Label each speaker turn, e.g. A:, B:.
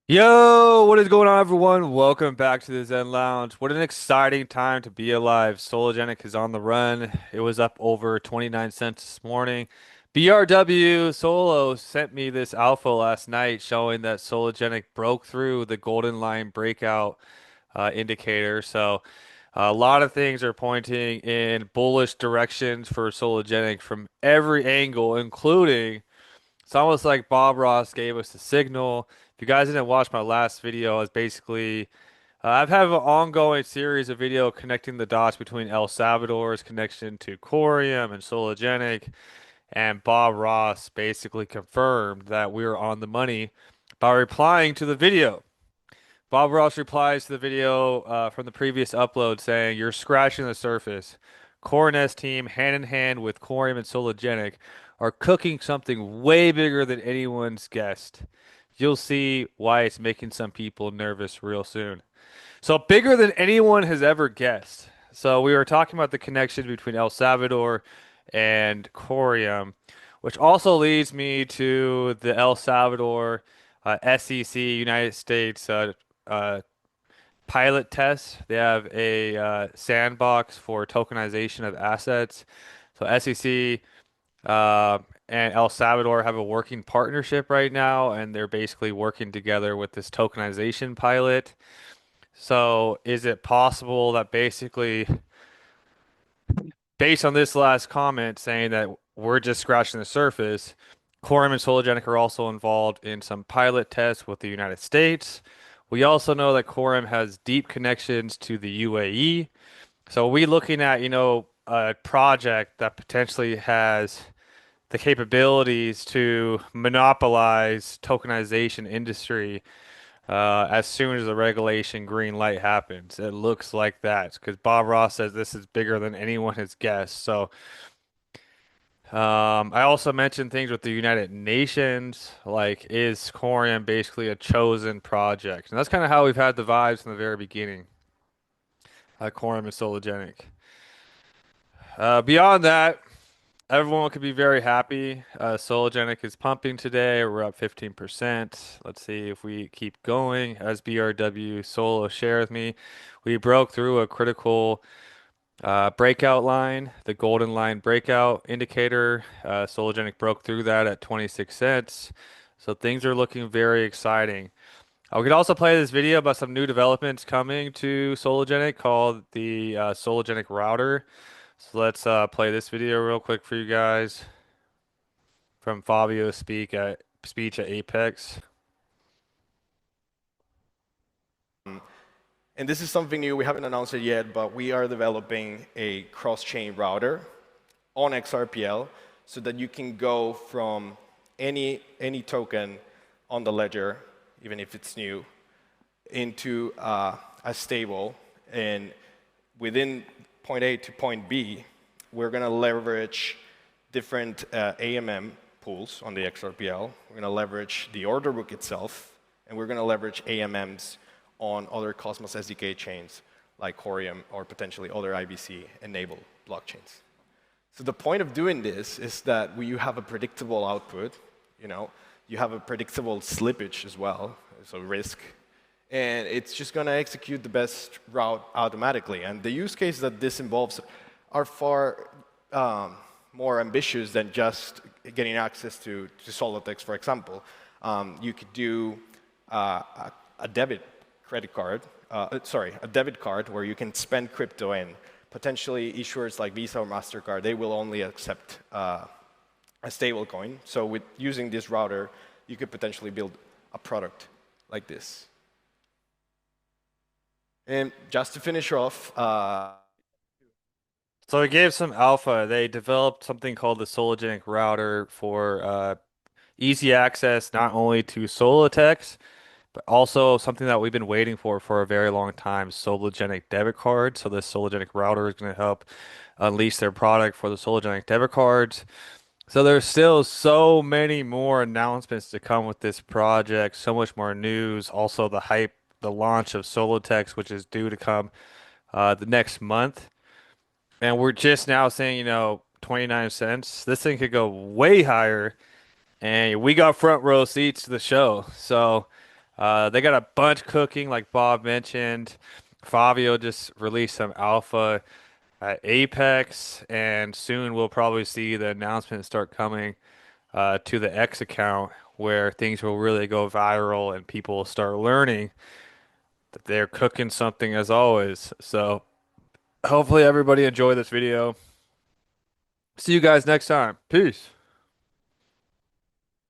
A: Yo, what is going on, everyone? Welcome back to the Zen Lounge. What an exciting time to be alive. Sologenic is on the run. It was up over 29 cents this morning. BRW Solo sent me this alpha last night showing that Sologenic broke through the golden line breakout indicator. So a lot of things are pointing in bullish directions for Sologenic from every angle, including it's almost like Bob Ross gave us the signal. If you guys didn't watch my last video, it's basically I've had an ongoing series of video connecting the dots between El Salvador's connection to Corium and Sologenic, and Bob Ross basically confirmed that we were on the money by replying to the video. Bob Ross replies to the video from the previous upload saying, "You're scratching the surface. Coronet's team, hand in hand with Corium and Sologenic, are cooking something way bigger than anyone's guessed. You'll see why it's making some people nervous real soon." So bigger than anyone has ever guessed. So we were talking about the connection between El Salvador and Corium, which also leads me to the El Salvador SEC United States uh, pilot test. They have a sandbox for tokenization of assets. So SEC and El Salvador have a working partnership right now, and they're basically working together with this tokenization pilot. So is it possible that basically, based on this last comment saying that we're just scratching the surface, Quorum and Sologenic are also involved in some pilot tests with the United States. We also know that Quorum has deep connections to the UAE. So are we looking at, a project that potentially has the capabilities to monopolize tokenization industry as soon as the regulation green light happens. It looks like that because Bob Ross says this is bigger than anyone has guessed. So I also mentioned things with the United Nations, like is Corium basically a chosen project? And that's kind of how we've had the vibes from the very beginning. Corium is Sologenic. Beyond that, everyone could be very happy. Sologenic is pumping today. We're up 15%. Let's see if we keep going. As BRW Solo shares me, we broke through a critical breakout line, the golden line breakout indicator. Sologenic broke through that at 26 cents. So things are looking very exciting. We could also play this video about some new developments coming to Sologenic called the Sologenic router. So let's play this video real quick for you guys from Fabio's speech at Apex.
B: And this is something new. We haven't announced it yet, but we are developing a cross-chain router on XRPL so that you can go from any token on the ledger, even if it's new, into a stable. And within point A to point B, we're going to leverage different AMM pools on the XRPL. We're going to leverage the order book itself, and we're going to leverage AMMs on other Cosmos SDK chains like Corium or potentially other IBC-enabled blockchains. So the point of doing this is that you have a predictable output, you have a predictable slippage as well, so risk, and it's just going to execute the best route automatically. And the use case that this involves are far more ambitious than just getting access to Solotex, for example. You could do a debit card where you can spend crypto in. Potentially, issuers like Visa or MasterCard, they will only accept a stable coin. So with using this router, you could potentially build a product like this. And just to finish off,
A: So we gave some alpha. They developed something called the Sologenic router for easy access not only to Solotex, but also something that we've been waiting for a very long time, Sologenic debit card. So this Sologenic router is going to help unleash their product for the Sologenic debit cards. So there's still so many more announcements to come with this project, so much more news. Also the hype, the launch of Solotex, which is due to come the next month. And we're just now saying, 29 cents. This thing could go way higher. And we got front row seats to the show. So They got a bunch cooking, like Bob mentioned. Fabio just released some alpha at Apex, and soon we'll probably see the announcement start coming to the X account where things will really go viral and people will start learning that they're cooking something as always. So hopefully everybody enjoy this video. See you guys next time. Peace.